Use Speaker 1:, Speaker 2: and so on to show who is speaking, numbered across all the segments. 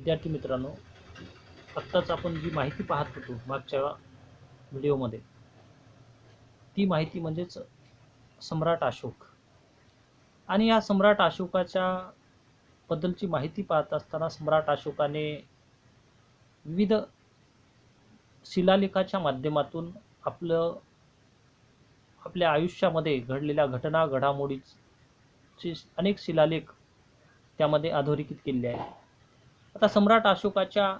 Speaker 1: विद्यार्थी मित्रांनो, आत्ताच आपण जी माहिती पाहत होतो मागच्या व्हिडिओमध्ये, ती माहिती म्हणजेच सम्राट अशोक. आणि या सम्राट अशोकाच्या बद्दलची माहिती पाहत असताना सम्राट अशोकाने विविध शिलालेखाच्या माध्यमातून आपल्या आयुष्यामध्ये घडलेल्या घटना घडामोडीचे अनेक शिलालेख त्यामध्ये अधोरेखित केलेले आहेत. आता सम्राट अशोकाच्या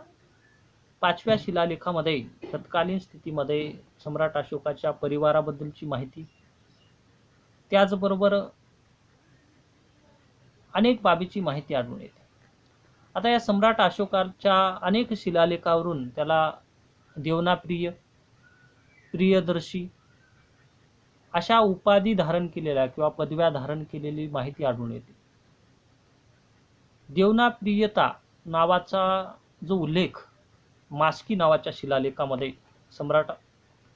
Speaker 1: 5व्या शिलालेखामध्ये तत्कालीन स्थितीमध्ये सम्राट अशोकाच्या परिवाराबद्दलची माहिती, त्याचबरोबर अनेक बाबीची माहिती आढळून येते. आता या सम्राट अशोकाच्या अनेक शिलालेखावरून त्याला देवनाप्रिय, प्रियदर्शी अशा उपाधी धारण केलेल्या किंवा पदव्या धारण केलेली माहिती आढळून येते. देवनाप्रियता नावाचा जो उल्लेख मास्की नावाच्या शिलालेखामध्ये सम्राट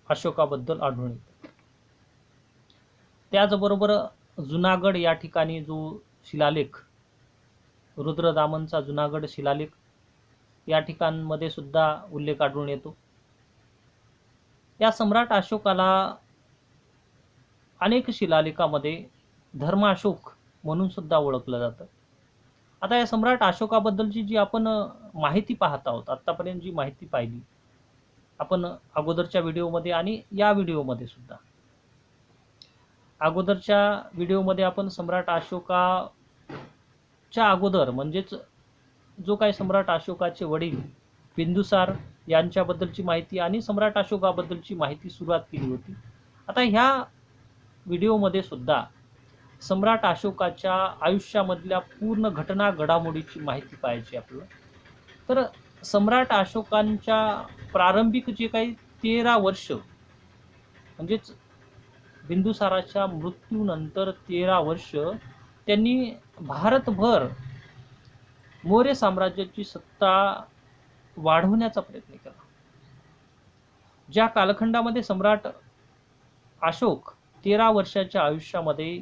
Speaker 1: अशोकाबद्दल आढळून येतो. त्याचबरोबर जुनागड या ठिकाणी जो शिलालेख, रुद्रदामनचा जुनागड शिलालेख, या ठिकाणांमध्ये सुद्धा उल्लेख आढळून येतो. या सम्राट अशोकाला अनेक शिलालेखामध्ये धर्माशोक म्हणून सुद्धा ओळखलं जातं. आता या सम्राट अशोकाबद्दलची जी आपण माहिती पाहत आहोत, आत्तापर्यंत जी माहिती पाहिली आपण अगोदरच्या व्हिडिओमध्ये आणि या व्हिडिओमध्ये सुद्धा, अगोदरच्या व्हिडिओमध्ये आपण सम्राट अशोकाच्या अगोदर म्हणजेच जो काही सम्राट अशोकाचे वडील बिंदुसार यांच्याबद्दलची माहिती आणि सम्राट अशोकाबद्दलची माहिती सुरुवात केली होती. आता ह्या व्हिडिओमध्ये सुद्धा सम्राट अशोकाच्या आयुष्यामधल्या पूर्ण घटना घडामोडीची माहिती पाहायची आपल्याला. तर सम्राट अशोकांच्या प्रारंभिक जे काही 13 वर्ष, म्हणजेच बिंदुसाराच्या मृत्यूनंतर 13 वर्ष त्यांनी भारतभर मौर्य साम्राज्याची सत्ता वाढवण्याचा प्रयत्न केला. ज्या कालखंडामध्ये सम्राट अशोक 13 वर्षाच्या आयुष्यामध्ये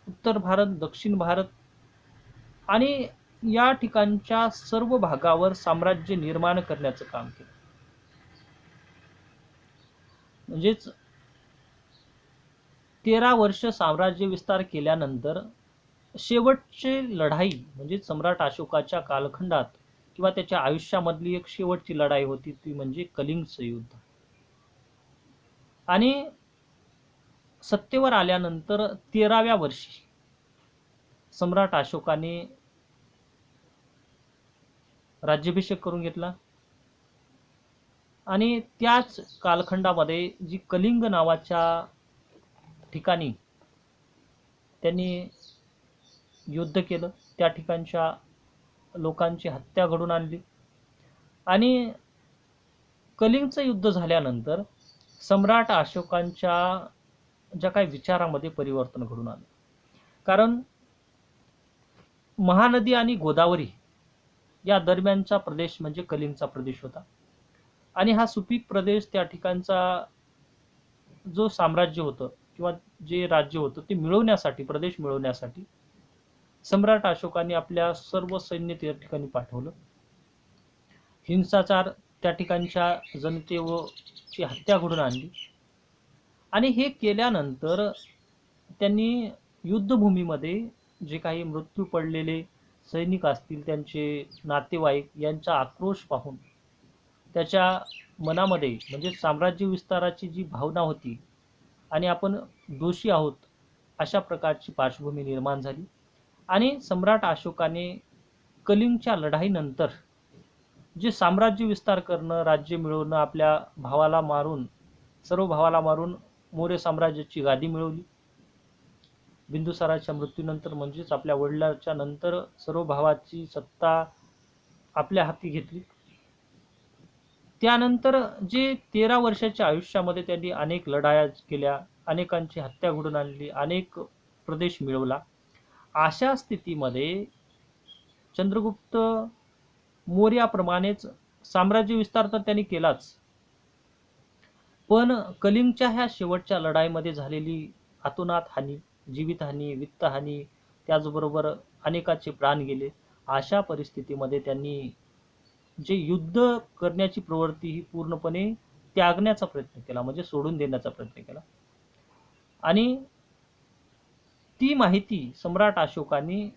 Speaker 1: उत्तर भारत, दक्षिण भारत आणि या ठिकाणच्या सर्व भागावर साम्राज्य निर्माण करण्याचं काम केलं. म्हणजेच 13 वर्ष साम्राज्य विस्तार केल्यानंतर शेवटची लढाई म्हणजे सम्राट अशोकाच्या कालखंडात किंवा त्याच्या आयुष्यामधली एक शेवटची लढाई होती, ती म्हणजे कलिंगचं युद्ध. आणि सत्तेवर आल्यानंतर 13व्या वर्षी सम्राट अशोकाने राज्याभिषेक करून घेतला आणि त्याच कालखंडामध्ये जी कलिंग नावाच्या ठिकाणी त्यांनी युद्ध केलं, त्या ठिकाणच्या लोकांची हत्या घडून आणली. आणि कलिंगचं युद्ध झाल्यानंतर सम्राट अशोकांच्या ज्या काही विचारामध्ये परिवर्तन घडून आलं. कारण महानदी आणि गोदावरी या दरम्यानचा प्रदेश म्हणजे कलिंगचा प्रदेश होता. आणि हा सुपीक प्रदेश, त्या ठिकाणचा जो साम्राज्य होतं किंवा जे राज्य होतं ते मिळवण्यासाठी, प्रदेश मिळवण्यासाठी सम्राट अशोकाने आपल्या सर्व सैन्य त्या ठिकाणी पाठवलं. हिंसाचार, त्या ठिकाणच्या जनतेची हत्या घडून आणली. आणि हे केल्यानंतर त्यांनी युद्धभूमीमध्ये जे काही मृत्यू पडलेले सैनिक असतील, त्यांचे नातेवाईक यांचा आक्रोश पाहून त्याच्या मनामध्ये म्हणजे साम्राज्य विस्ताराची जी भावना होती आणि आपण दोषी आहोत अशा प्रकारची पार्श्वभूमी निर्माण झाली. आणि सम्राट अशोकाने कलिंगच्या लढाईनंतर जे साम्राज्य विस्तार करणं, राज्य मिळवणं, आपल्या भावाला मारून, सर्व भावाला मारून मौर्य साम्राज्याची गादी मिळवली. बिंदुसाराच्या मृत्यूनंतर म्हणजेच आपल्या वडिलांच्या नंतर सर्व भावाची सत्ता आपल्या हाती घेतली. त्यानंतर जे 13 वर्षाच्या आयुष्यामध्ये त्यांनी अनेक लढाया केल्या, अनेकांची हत्या घडून आणली, अनेक प्रदेश मिळवला. अशा स्थितीमध्ये चंद्रगुप्त मौर्याप्रमाणेच साम्राज्य विस्तार तर त्यांनी केलाच, पण कलिंगच्या ह्या शेवटच्या लढाईमध्ये झालेली अतोनात हानी, जीवितहानी, वित्तहानी, त्याचबरोबर अनेकाचे प्राण गेले. अशा परिस्थितीमध्ये त्यांनी जे युद्ध करण्याची प्रवृत्ती ही पूर्णपणे त्यागण्याचा प्रयत्न केला, म्हणजे सोडून देण्याचा प्रयत्न केला. आणि ती माहिती सम्राट अशोकाने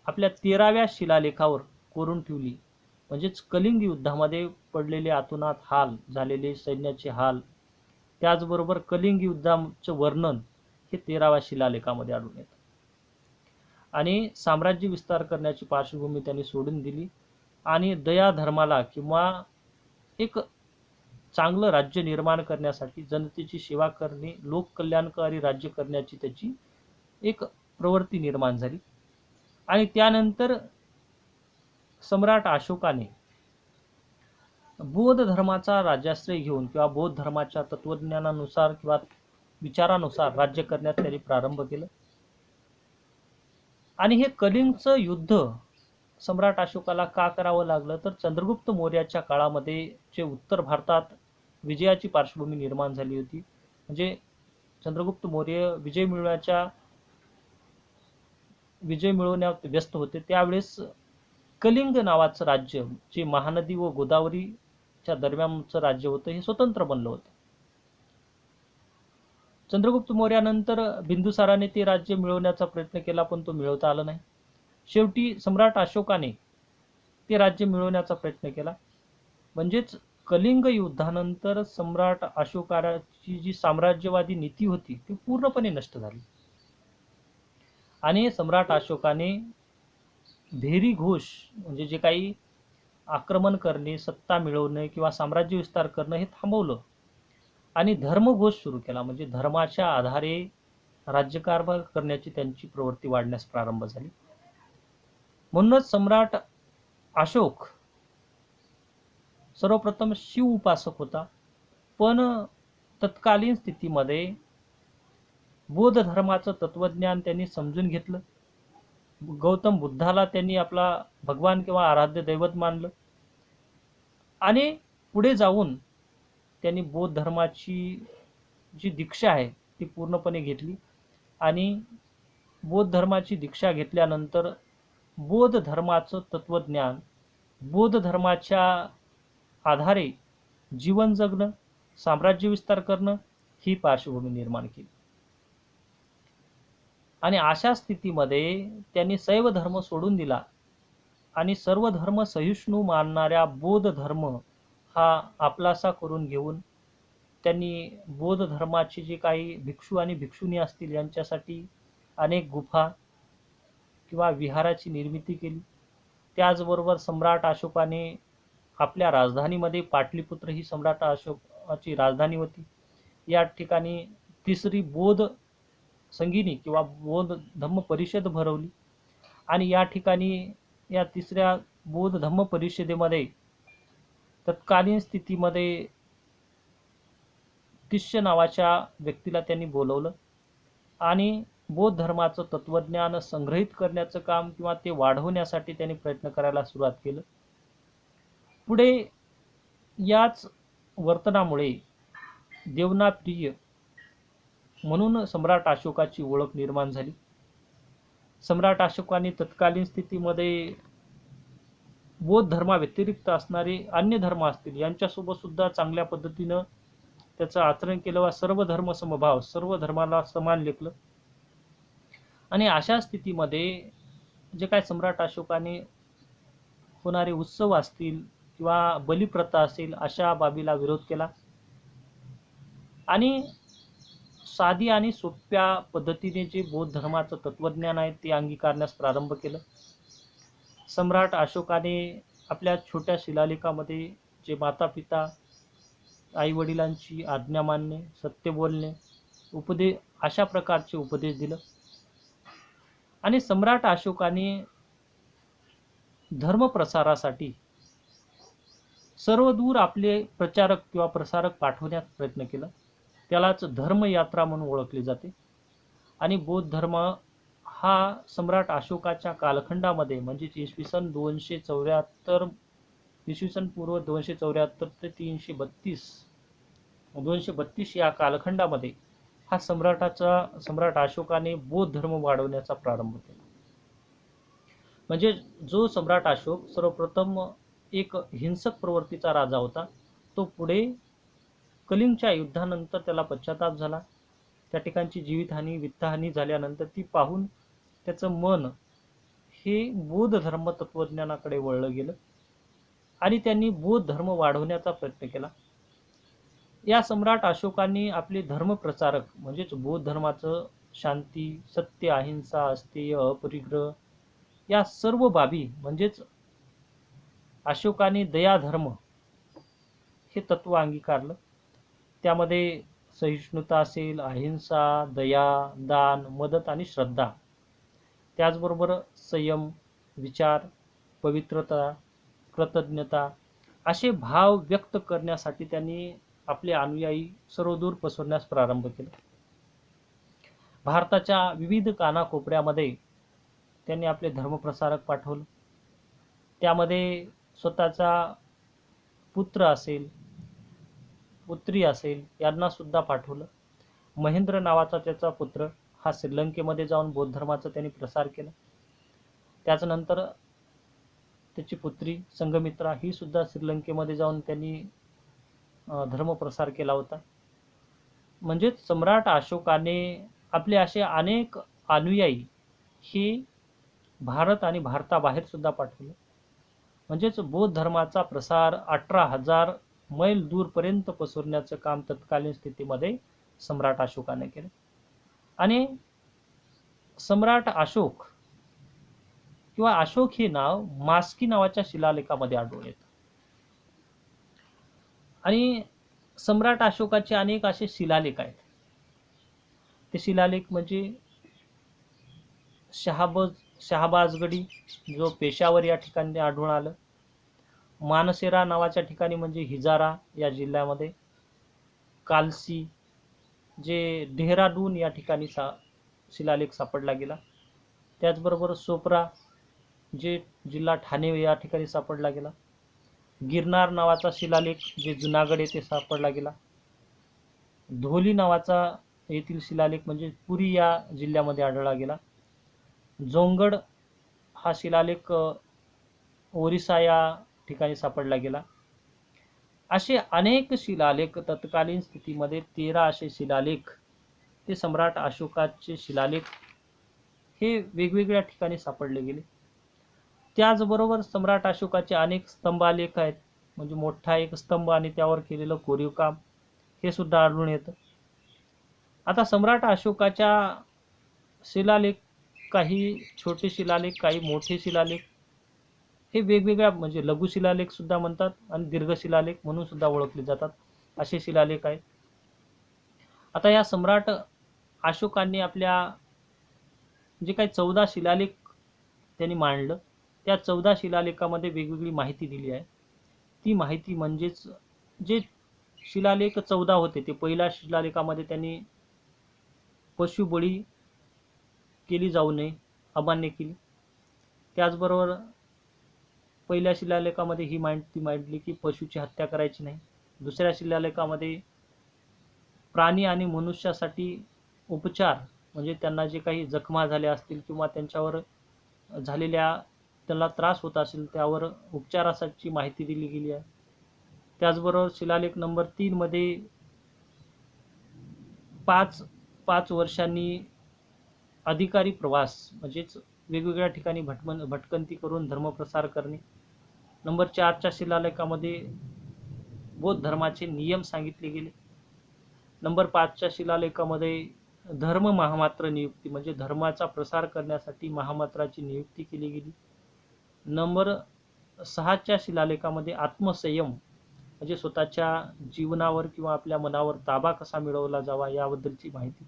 Speaker 1: आपल्या 13व्या शिलालेखावर कोरून ठेवली. म्हणजेच कलिंग युद्धामध्ये पडलेले अतोनात हाल झालेले सैन्याचे हाल, त्याचबरोबर कलिंग युद्धाचं वर्णन हे 13व्या शिलालेखामध्ये आढळून येतं. आणि साम्राज्य विस्तार करण्याची पार्श्वभूमी त्यांनी सोडून दिली आणि दया धर्माला किंवा एक चांगलं राज्य निर्माण करण्यासाठी जनतेची सेवा करणे, लोककल्याणकारी राज्य करण्याची त्याची एक प्रवृत्ती निर्माण झाली. आणि त्यानंतर सम्राट अशोकाने बौद्ध धर्माचा राज्याश्रय घेऊन किंवा बौद्ध धर्माच्या तत्वज्ञानानुसार किंवा विचारानुसार राज्य करण्यास त्यांनी प्रारंभ केलं. आणि हे कलिंगचं युद्ध सम्राट अशोकाला का करावं लागलं, तर चंद्रगुप्त मौर्याच्या काळामध्ये जे उत्तर भारतात विजयाची पार्श्वभूमी निर्माण झाली होती, म्हणजे चंद्रगुप्त मौर्य विजय मिळवण्यात व्यस्त होते, त्यावेळेस कलिंग नावाचं राज्य जे महानदी व गोदावरीच्या दरम्यानचं राज्य होतं हे स्वतंत्र बनलं होतं. चंद्रगुप्त मौर्यानंतर बिंदुसाराने ते राज्य मिळवण्याचा प्रयत्न केला, पण तो मिळवता आला नाही. शेवटी सम्राट अशोकाने ते राज्य मिळवण्याचा प्रयत्न केला. म्हणजेच कलिंग युद्धानंतर सम्राट अशोकाची जी साम्राज्यवादी नीती होती ती पूर्णपणे नष्ट झाली. आणि सम्राट अशोकाने भेरी घोष म्हणजे जे काही आक्रमण करणे, सत्ता मिळवणे किंवा साम्राज्य विस्तार करणं हे थांबवलं आणि धर्मघोष सुरू केला. म्हणजे धर्माच्या आधारे राज्यकारभार करण्याची त्यांची प्रवृत्ती वाढण्यास प्रारंभ झाली. म्हणूनच सम्राट अशोक सर्वप्रथम शिव उपासक होता, पण तत्कालीन स्थितीमध्ये बौद्ध धर्माचं तत्वज्ञान त्यांनी समजून घेतलं. गौतम बुद्धाला त्यांनी आपला भगवान किंवा आराध्य दैवत मानलं आणि पुढे जाऊन त्यांनी बौद्ध धर्माची जी दीक्षा आहे ती पूर्णपणे घेतली. आणि बौद्ध धर्माची दीक्षा घेतल्यानंतर बौद्ध धर्माचं तत्वज्ञान, बौद्ध धर्माच्या आधारे जीवन जगणं, साम्राज्य विस्तार करणं ही पार्श्वभूमी निर्माण केली. आणि अशा स्थितीमध्ये त्यांनी शैव धर्म सोडून दिला आणि सर्व धर्म सहिष्णू मानणाऱ्या बौद्ध धर्म हा आपलासा करून घेऊन त्यांनी बौद्ध धर्माचे जे काही भिक्षू आणि भिक्षुणी असतील यांच्यासाठी अनेक गुफा किंवा विहाराची निर्मिती केली. त्याचबरोबर सम्राट अशोकाने आपल्या राजधानीमध्ये, पाटलीपुत्र ही सम्राट अशोकाची राजधानी होती, या ठिकाणी तिसरी बौद्ध संगिनी किंवा बौद्ध धम्म परिषद भरवली. आणि या ठिकाणी या तिसऱ्या बौद्ध धम्म परिषदेमध्ये तत्कालीन स्थितीमध्ये तिष्य नावाच्या व्यक्तीला त्यांनी बोलवलं आणि बौद्ध धर्माचं तत्वज्ञान संग्रहित करण्याचं काम किंवा ते वाढवण्यासाठी त्यांनी प्रयत्न करायला सुरुवात केलं. पुढे याच वर्तनामुळे देवनाप्रिय म्हणून सम्राट अशोकाची ओळख निर्माण झाली. सम्राट अशोकाने तत्कालीन स्थितीमध्ये बौद्ध धर्माव्यतिरिक्त असणारे अन्य धर्म असतील यांच्यासोबत सुद्धा चांगल्या पद्धतीनं त्याचं आचरण केलं व सर्व धर्म समभाव, सर्व धर्माला समान लेखलं. आणि अशा स्थितीमध्ये जे काय सम्राट अशोकाने होणारे उत्सव असतील किंवा बलिप्रथा असेल अशा बाबीला विरोध केला आणि साधी आणि सोप्या पद्धतीने जे बौद्ध धर्माचं तत्वज्ञान आहे ते अंगीकारण्यास प्रारंभ केलं. सम्राट अशोकाने आपल्या छोट्या शिलालेखामध्ये जे माता पिता, आई वडिलांची आज्ञा मानणे, सत्य बोलणे, अशा प्रकारचे उपदेश दिलं. आणि सम्राट अशोकाने धर्मप्रसारासाठी सर्वदूर आपले प्रचारक किंवा प्रसारक पाठवण्याचा प्रयत्न केला. त्यालाच धर्मयात्रा म्हणून ओळखले जाते. आणि बौद्ध धर्म हा सम्राट अशोकाच्या कालखंडामध्ये म्हणजे इसवी सन 274 इसवी सन पूर्व 274 ते 232 या कालखंडामध्ये हा सम्राट अशोकाने बौद्ध धर्म वाढवण्याचा प्रारंभ केला. म्हणजे जो सम्राट अशोक सर्वप्रथम एक हिंसक प्रवृत्तीचा राजा होता. तो पुढे कलिंगच्या युद्धानंतर त्याला पश्चाताप झाला. त्या ठिकाणची जीवितहानी वित्तहानी झाल्यानंतर ती पाहून त्याचं मन हे बौद्ध धर्म तत्वज्ञानाकडे वळलं गेलं आणि त्यांनी बौद्ध धर्म वाढवण्याचा प्रयत्न केला. या सम्राट अशोकांनी आपले धर्मप्रचारक म्हणजेच बौद्ध धर्माचं शांती, सत्य, अहिंसा, अस्तेय, अपरिग्रह या सर्व बाबी म्हणजेच अशोकाने दया धर्म हे तत्व अंगीकारलं. त्यामध्ये सहिष्णुता असेल, अहिंसा, दया, दान, मदत आणि श्रद्धा, त्याचबरोबर संयम, विचार, पवित्रता, कृतज्ञता असे भाव व्यक्त करण्यासाठी त्यांनी आपले अनुयायी सर्वदूर पसरण्यास प्रारंभ केला. भारताच्या विविध कानाकोपऱ्यामध्ये त्यांनी आपले धर्मप्रसारक पाठवले. त्यामध्ये स्वतःचा पुत्र असेल, पुत्री असेल यांना सुद्धा पाठवलं. महेंद्र नावाचा त्याचा पुत्र हा श्रीलंकेमध्ये जाऊन बौद्ध धर्माचा त्यांनी प्रसार केला. त्याच्यानंतर त्याची पुत्री संघमित्रा ही सुद्धा श्रीलंकेमध्ये जाऊन त्यांनी धर्मप्रसार केला होता. म्हणजेच सम्राट अशोकाने आपले असे अनेक अनुयायी हे भारत आणि भारताबाहेर सुद्धा पाठवले. म्हणजेच बौद्ध धर्माचा प्रसार 18,000 मैल दूरपर्यंत पसरण्याचं काम तत्कालीन स्थितीमध्ये सम्राट अशोकाने केलं. आणि सम्राट अशोक किंवा अशोक हे नाव मास्की नावाच्या शिलालेखामध्ये आढळून येतं. आणि सम्राट अशोकाचे अनेक असे शिलालेख आहेत. ते शिलालेख म्हणजे शहाबाजगडी जो पेशावर या ठिकाणी आढळून आलं, मानसेरा नावाच्या ठिकाणी म्हणजे हिजारा या जिल्ह्यामध्ये, कालसी जे डेहराडून या ठिकाणी शिलालेख सापडला गेला, त्याचबरोबर सोपरा जे जिल्हा ठाणे या ठिकाणी सापडला गेला, गिरनार नावाचा शिलालेख जे जुनागड येथे सापडला गेला, धोली नावाचा येथील शिलालेख म्हणजे पुरी या जिल्ह्यामध्ये आढळला गेला, जोंगड हा शिलालेख ओरिसा या ठिकाणी सापडला गेला. असे अनेक शिलालेख तत्कालीन स्थितीमध्ये 13 असे शिलालेख ते सम्राट अशोकाचे शिलालेख हे वेगवेगळ्या ठिकाणी सापडले गेले. त्याचबरोबर सम्राट अशोकाचे अनेक स्तंभालेख आहेत. म्हणजे मोठा एक स्तंभ आणि त्यावर केलेलं कोरीव काम हे सुद्धा आढळून येतं. आता सम्राट अशोकाच्या शिलालेख, काही छोटे शिलालेख, काही मोठे शिलालेख हे वेगवेगळ्या म्हणजे लघु शिलालेख सुद्धा म्हणतात आणि दीर्घ शिलालेख म्हणून सुद्धा ओळखले जातात, असे शिलालेख आहेत. आता या सम्राट अशोकांनी आपल्या जे काही 14 शिलालेख त्यांनी मांडलं, त्या 14 शिलालेखामध्ये वेगवेगळी माहिती दिली आहे. ती माहिती म्हणजेच जे शिलालेख 14 होते ते पहिल्या शिलालेखामध्ये त्यांनी पशुबळी केली जाऊ नये अमान्य केली. त्याचबरोबर पहिल्या शिलालेखामध्ये ही माहिती मांडली की पशुची हत्या करायची नाही. दुसऱ्या शिलालेखामध्ये प्राणी आणि मनुष्यासाठी उपचार म्हणजे त्यांना जे काही जखमा झाल्या असतील किंवा त्यांच्यावर झालेल्या त्यांना त्रास होत असेल त्यावर उपचारासाठी माहिती दिली गेली आहे. त्याचबरोबर शिलालेख नंबर 3 मध्ये 5 वर्षांनी अधिकारी प्रवास म्हणजेच वेगवेगळ्या ठिकाणी भटकंती करून धर्मप्रसार करणे. नंबर 4च्या शिलालेखामध्ये बौद्ध धर्माचे नियम सांगितले गेले. नंबर 5च्या शिलालेखामध्ये धर्म महामात्र नियुक्ती म्हणजे धर्माचा प्रसार करण्यासाठी महामात्राची नियुक्ती केली गेली. नंबर 6च्या शिलालेखामध्ये आत्मसंयम म्हणजे स्वतःच्या जीवनावर किंवा आपल्या मनावर ताबा कसा मिळवला जावा याबद्दलची माहिती.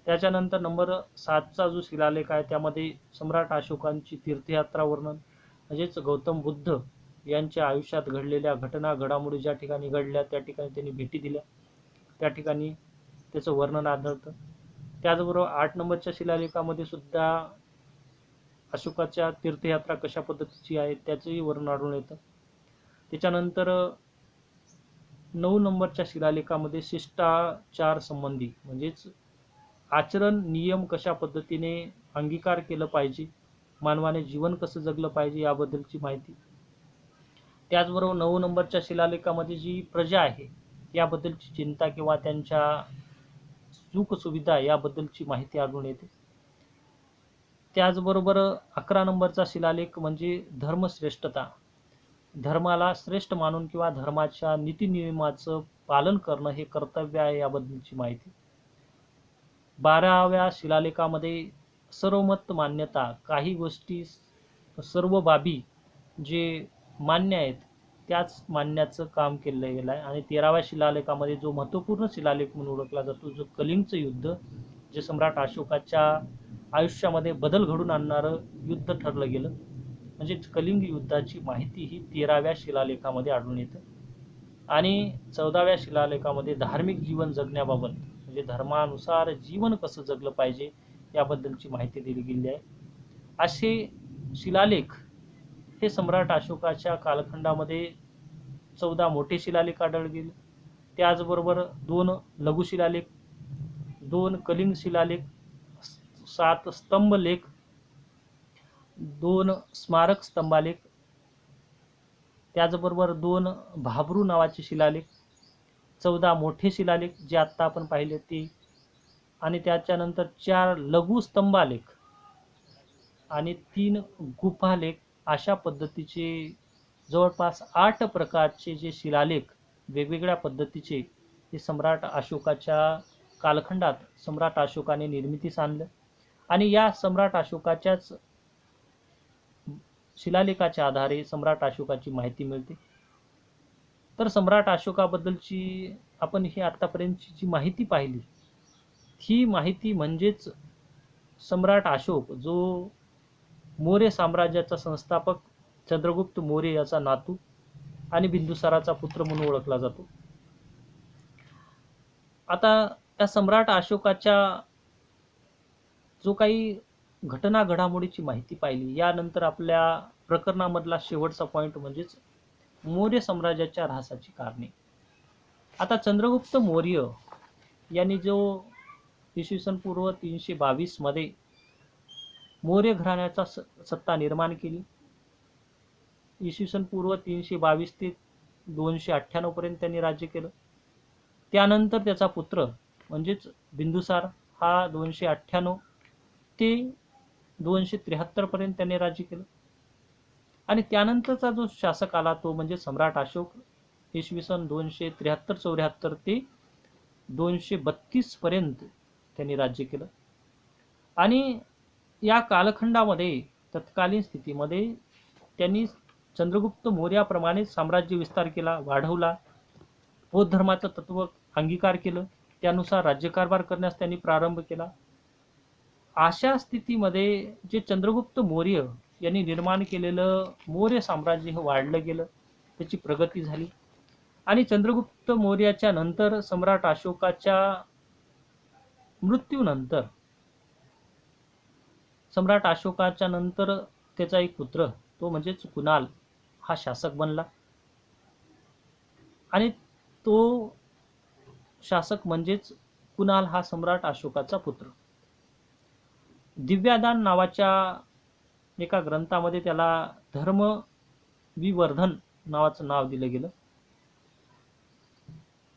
Speaker 1: त्याच्यानंतर नंबर 7चा जो शिलालेख आहे त्यामध्ये सम्राट अशोकांची तीर्थयात्रा वर्णन म्हणजेच गौतम बुद्ध यांच्या आयुष्यात घडलेल्या घटना घडामोडी ज्या ठिकाणी घडल्या त्या ठिकाणी त्यांनी भेटी दिल्या त्या ठिकाणी त्याचं वर्णन आढळतं. त्याचबरोबर 8 नंबरच्या शिलालेखामध्ये सुद्धा अशोकाच्या तीर्थयात्रा कशा पद्धतीची आहे त्याचंही वर्णन आढळून येतं. त्याच्यानंतर 9 नंबरच्या शिलालेखामध्ये शिष्टाचार संबंधी म्हणजेच आचरण नियम कशा पद्धतीने अंगीकार केलं पाहिजे, मानवाने जीवन कसं जगलं पाहिजे याबद्दलची माहिती. त्याचबरोबर 9 नंबरच्या शिलालेखामध्ये जी प्रजा आहे याबद्दलची चिंता किंवा त्यांच्या सुख सुविधा याबद्दलची माहिती आढळून येते. त्याचबरोबर 11 नंबरचा शिलालेख म्हणजे धर्मश्रेष्ठता, धर्माला श्रेष्ठ मानून किंवा धर्माच्या नीतिनियमाचं पालन करणं हे कर्तव्य आहे याबद्दलची माहिती. 12व्या शिलालेखामध्ये सर्वमत मान्यता, काही गोष्टी सर्व बाबी जे मान्य आहेत त्याच मानण्याचं काम केलं गेलं आहे. आणि 13व्या शिलालेखामध्ये जो महत्त्वपूर्ण शिलालेख म्हणून ओळखला जातो, जो कलिंगचं युद्ध, जे सम्राट अशोकाच्या आयुष्यामध्ये बदल घडून आणणारं युद्ध ठरलं गेलं, म्हणजे कलिंग युद्धाची माहिती ही 13व्या शिलालेखामध्ये आढळून येते. आणि 14व्या शिलालेखामध्ये धार्मिक जीवन जगण्याबाबत, म्हणजे धर्मानुसार जीवन कसं जगलं पाहिजे याबद्दलची माहिती दिली गेली आहे. असे शिलालेख हे सम्राट अशोकाच्या कालखंडामध्ये 14 मोठे शिलालेख आढळले गेले. त्याचबरोबर 2 लघु शिलालेख, 2 कलिंग शिलालेख, 7 स्तंभलेख, 2 स्मारक स्तंभालेख, त्याचबरोबर 2 भाबरू नावाचे शिलालेख, 14 मोठे शिलालेख जे आत्ता आपण पाहिले ते, आणि त्याच्यानंतर 4 लघु स्तंभालेख आणि 3 गुफालेख. अशा पद्धतीचे जवळपास 8 प्रकारचे जे शिलालेख वेगवेगळ्या पद्धतीचे हे सम्राट अशोकाच्या कालखंडात सम्राट अशोकाने निर्मितीस आणलं. आणि या सम्राट अशोकाच्याच शिलालेखाच्या आधारे सम्राट अशोकाची माहिती मिळते. तर सम्राट अशोकाबद्दलची आपण ही आतापर्यंतची जी माहिती पाहिली, ही माहिती म्हणजेच सम्राट अशोक जो मौर्य साम्राज्याचा संस्थापक चंद्रगुप्त मौर्य याचा नातू आणि बिंदुसाराचा पुत्र म्हणून ओळखला जातो. आता या सम्राट अशोकाच्या जो काही घटना घडामोडीची माहिती पाहिली, यानंतर आपल्या प्रकरणामधला शेवटचा पॉईंट म्हणजेच मौर्य साम्राज्याच्या ऱ्हासाची कारणे. आता चंद्रगुप्त मौर्य यांनी जो इसवी सन पूर्व 322 मध्ये मौर्य घराण्याचा सत्ता निर्माण केली, इसवी सन पूर्व 322 ते 298 पर्यंत त्यांनी राज्य केलं. त्यानंतर त्याचा पुत्र म्हणजेच बिंदुसार हा 298 ते 273 पर्यंत त्यांनी राज्य केलं. आणि त्यानंतरचा जो शासक आला तो म्हणजे सम्राट अशोक, इसवी सन 273-74 ते 232 पर्यंत त्यांनी राज्य केलं. आणि या कालखंडामध्ये तत्कालीन स्थितीमध्ये त्यांनी चंद्रगुप्त मौर्याप्रमाणे साम्राज्य विस्तार केला, वाढवला, बौद्ध धर्माचं तत्व अंगीकार केलं, त्यानुसार राज्यकारभार करण्यास त्यांनी प्रारंभ केला. अशा स्थितीमध्ये जे चंद्रगुप्त मौर्य यांनी निर्माण केलेलं मौर्य साम्राज्य हे वाढलं गेलं, त्याची प्रगती झाली. आणि चंद्रगुप्त मौर्याच्या नंतर सम्राट अशोकाच्या मृत्यूनंतर सम्राट अशोकाच्या नंतर त्याचा एक पुत्र तो म्हणजेच कुणाल हा शासक बनला. आणि तो शासक म्हणजेच कुणाल हा सम्राट अशोकाचा पुत्र. दिव्यादान नावाच्या एका ग्रंथामध्ये त्याला धर्मविवर्धन नावाचं नाव दिलं गेलं.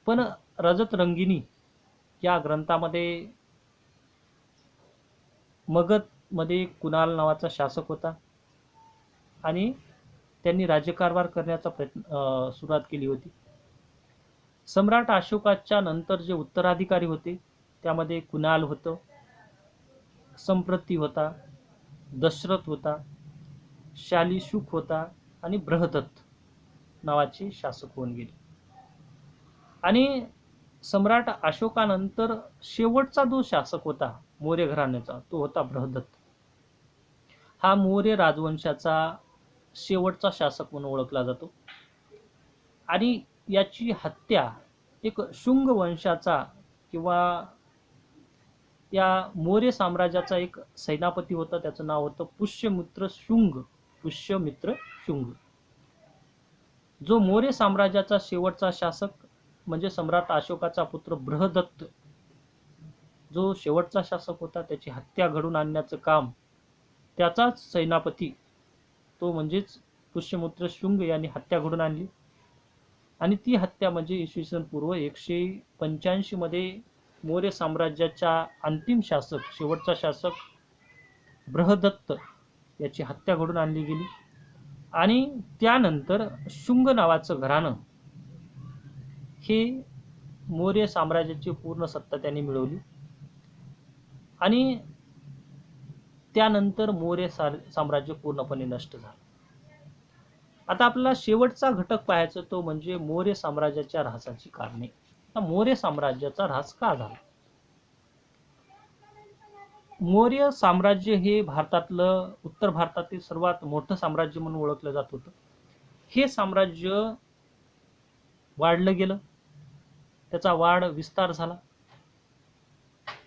Speaker 1: पण रजत रंगिनी या ग्रंथामध्ये मगधमध्ये कुणाल नावाचा शासक होता आणि त्यांनी राज्यकारभार करण्याचा सुरुवात केली होती. सम्राट अशोकाच्या नंतर जे उत्तराधिकारी होते त्यामध्ये कुणाल होतं, संप्रती होता, दशरथ होता, शालिशुक होता आणि बृहदत्त नावाचे शासक होऊन गेले. आणि सम्राट अशोकानंतर शेवटचा जो शासक होता मौर्य घराण्याचा तो होता बृहदत्त. हा मौर्य राजवंशाचा शेवटचा शासक म्हणून ओळखला जातो. आणि याची हत्या एक शुंग वंशाचा किंवा या मौर्य साम्राज्याचा एक सेनापती होता, त्याचं नाव होतं पुष्यमित्र शुंग. पुष्यमित्र शुंग जो मौर्य साम्राज्याचा शेवटचा शासक म्हणजे सम्राट अशोकाचा पुत्र बृहदत्त जो शेवटचा शासक होता, त्याची हत्या घडून आणण्याचं काम त्याचाच सेनापती तो म्हणजेच पुष्यमित्र शुंग यांनी हत्या घडून आणली. आणि ती हत्या म्हणजे इसवी सन पूर्व 185 मध्ये मौर्य साम्राज्याचा अंतिम शासक, शेवटचा शासक बृहदत्त याची हत्या घडून आणली गेली. आणि त्यानंतर शुंग नावाचं घराणं हे मौर्य साम्राज्याची पूर्ण सत्ता त्यांनी मिळवली. आणि त्यानंतर मौर्य साम्राज्य पूर्णपणे नष्ट झालं. आता आपल्याला शेवटचा घटक पाहायचा तो म्हणजे मौर्य साम्राज्याच्या ऱ्हासाची कारणे. मौर्य साम्राज्याचा ऱ्हास का झाला? मौर्य साम्राज्य हे भारतातलं, उत्तर भारतातील सर्वात मोठं साम्राज्य म्हणून ओळखलं जात होतं. हे साम्राज्य वाढलं गेलं, त्याचा वाढ विस्तार झाला.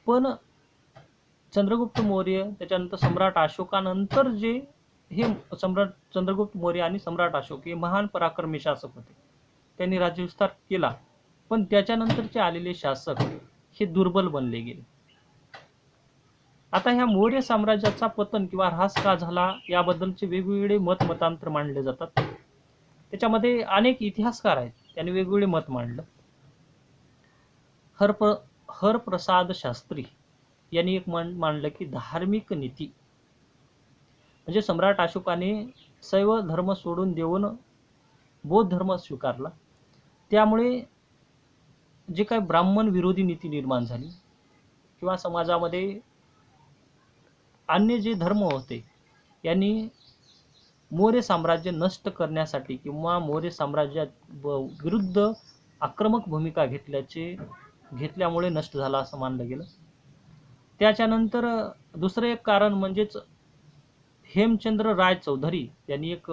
Speaker 1: पण चंद्रगुप्त मौर्य, त्याच्यानंतर सम्राट अशोकानंतर जे हे सम्राट चंद्रगुप्त मौर्य आणि सम्राट अशोक हे महान पराक्रमी शासक होते. त्यांनी राज्यविस्तार केला, पण त्याच्यानंतरचे आलेले शासक हे दुर्बल बनले गेले. आता ह्या मौर्य साम्राज्याचा पतन किंवा ऱ्हास का झाला याबद्दलचे वेगवेगळे मतांतर मांडले जातात. त्याच्यामध्ये अनेक इतिहासकार आहेत, त्यांनी वेगवेगळे मत मांडलं. हरप्रसाद शास्त्री यांनी एक मांडलं की धार्मिक नीती म्हणजे सम्राट अशोकाने शैव धर्म सोडून देऊन बौद्ध धर्म स्वीकारला, त्यामुळे जे काही ब्राह्मण विरोधी नीती निर्माण झाली किंवा समाजामध्ये अन्य जे धर्म होते यांनी मौर्य साम्राज्य नष्ट करण्यासाठी किंवा मौर्य साम्राज्या विरुद्ध आक्रमक भूमिका घेतल्यामुळे नष्ट झाला असं मानलं गेलं. त्याच्यानंतर दुसरं एक कारण म्हणजेच हेमचंद्र राय चौधरी यांनी एक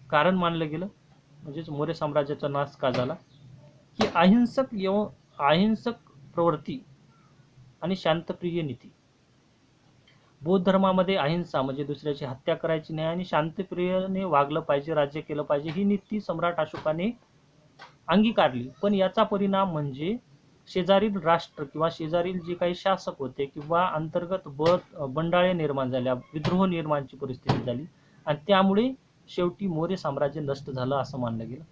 Speaker 1: कारण मानलं गेलं, म्हणजेच मौर्य साम्राज्याचा नाश का झाला, की अहिंसक प्रवृत्ती आणि शांतप्रिय नीती. बौद्ध धर्मामध्ये अहिंसा म्हणजे दुसऱ्याची हत्या करायची नाही आणि शांतप्रियने वागलं पाहिजे, राज्य केलं पाहिजे, ही नीती सम्राट अशोकाने अंगीकारली. पण याचा परिणाम म्हणजे शेजारील राष्ट्र किंवा शेजारील जे काही शासक होते किंवा अंतर्गत बंडाळे निर्माण झाल्या, विद्रोह निर्माणची परिस्थिती झाली आणि त्यामुळे शेवटी मौर्य साम्राज्य नष्ट झालं असं मानलं गेलं.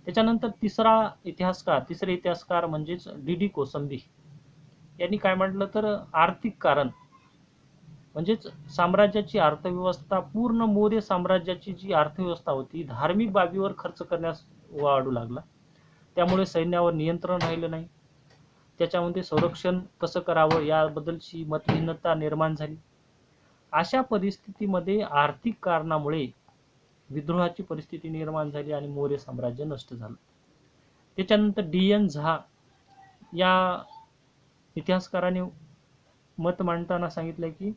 Speaker 1: त्याच्यानंतर तिसरे इतिहासकार म्हणजेच डी कोसंबी यांनी काय म्हटलं तर आर्थिक कारण म्हणजेच साम्राज्याची अर्थव्यवस्था, पूर्ण मौर्य साम्राज्याची जी अर्थव्यवस्था होती धार्मिक बाबीवर खर्च करण्यास वाढू लागला, त्यामुळे सैन्यावर नियंत्रण राहिलं नाही. त्याच्यामध्ये संरक्षण कसं करावं याबद्दलची मतभिन्नता निर्माण झाली. अशा परिस्थितीमध्ये आर्थिक कारणामुळे विद्रोहाची परिस्थिती निर्माण झाली आणि मौर्य साम्राज्य नष्ट झालं. त्याच्यानंतर डी.एन. झा या इतिहासकाराने मत मांडताना सांगितलं की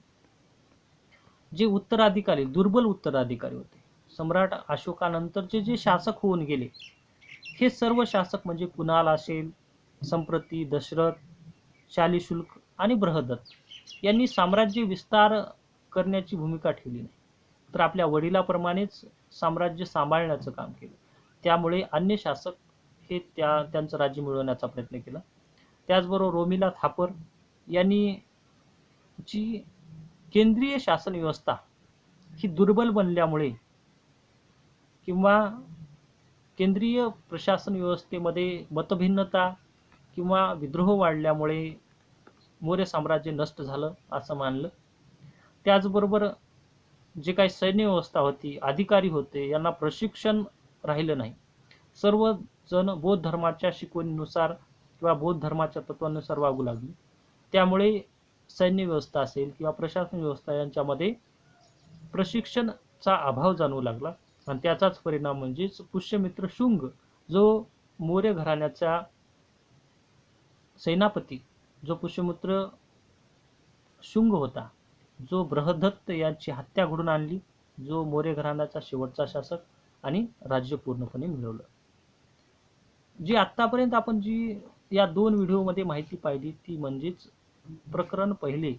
Speaker 1: जे उत्तराधिकारी, दुर्बल उत्तराधिकारी होते, सम्राट अशोकानंतरचे जे शासक होऊन गेले, हे सर्व शासक म्हणजे कुणाल असेल, संप्रती, दशरथ, शालिशुल्क आणि बृहदत्त यांनी साम्राज्य विस्तार करण्याची भूमिका ठेवली नाही, तर आपल्या वडिलाप्रमाणेच साम्राज्य सांभाळण्याचं काम केलं. त्यामुळे अन्य शासक हे त्यांचं राज्य मिळवण्याचा प्रयत्न केला. त्याचबरोबर रोमिला थापर यांनी जी केंद्रीय शासन व्यवस्था ही दुर्बल बनल्यामुळे किंवा केंद्रीय प्रशासन व्यवस्थेमध्ये मतभिन्नता किंवा विद्रोह वाढल्यामुळे मौर्य साम्राज्य नष्ट झालं असं मानलं. त्याचबरोबर जे काही सैन्य व्यवस्था होती, अधिकारी होते, यांना प्रशिक्षण राहिलं नाही. सर्वजण बौद्ध धर्माच्या शिकवणीनुसार किंवा बौद्ध धर्माच्या तत्वानुसार वागू लागले, त्यामुळे सैन्य व्यवस्था असेल किंवा प्रशासन व्यवस्था यांच्यामध्ये प्रशिक्षणाचा अभाव जाणवू लागला आणि त्याचाच परिणाम म्हणजेच पुष्यमित्र शुंग जो मौर्य घराण्याचा सेनापती, जो पुष्यमित्र शुंग होता, जो बृहदत्त यांची हत्या घडून आणली, जो मौर्य घराण्याचा शेवटचा शासक आणि राज्य पूर्णपणे मिळवलं. जी आतापर्यंत आपण जी या 2 व्हिडिओमध्ये माहिती पाहिली ती म्हणजेच प्रकरण पहिले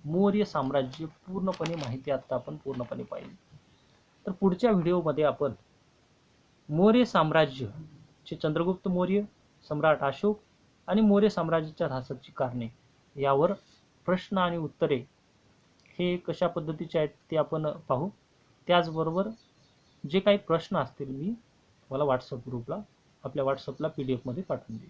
Speaker 1: मौर्य साम्राज्य पूर्णपणे माहिती आता आपण पूर्णपणे पाहिली. तर पुढच्या व्हिडिओमध्ये आपण मौर्य साम्राज्य चे चंद्रगुप्त मौर्य, सम्राट अशोक आणि मौर्य साम्राज्याच्या ऱ्हासाची कारणे यावर प्रश्न आणि उत्तरे हे कशा पद्धतीचे आहेत ते आपण पाहू. त्याचबरोबर जे काही प्रश्न असतील मी तुम्हाला व्हॉट्सअप ग्रुपला आपल्या व्हॉट्सअपला PDF मध्ये पाठवून देईन.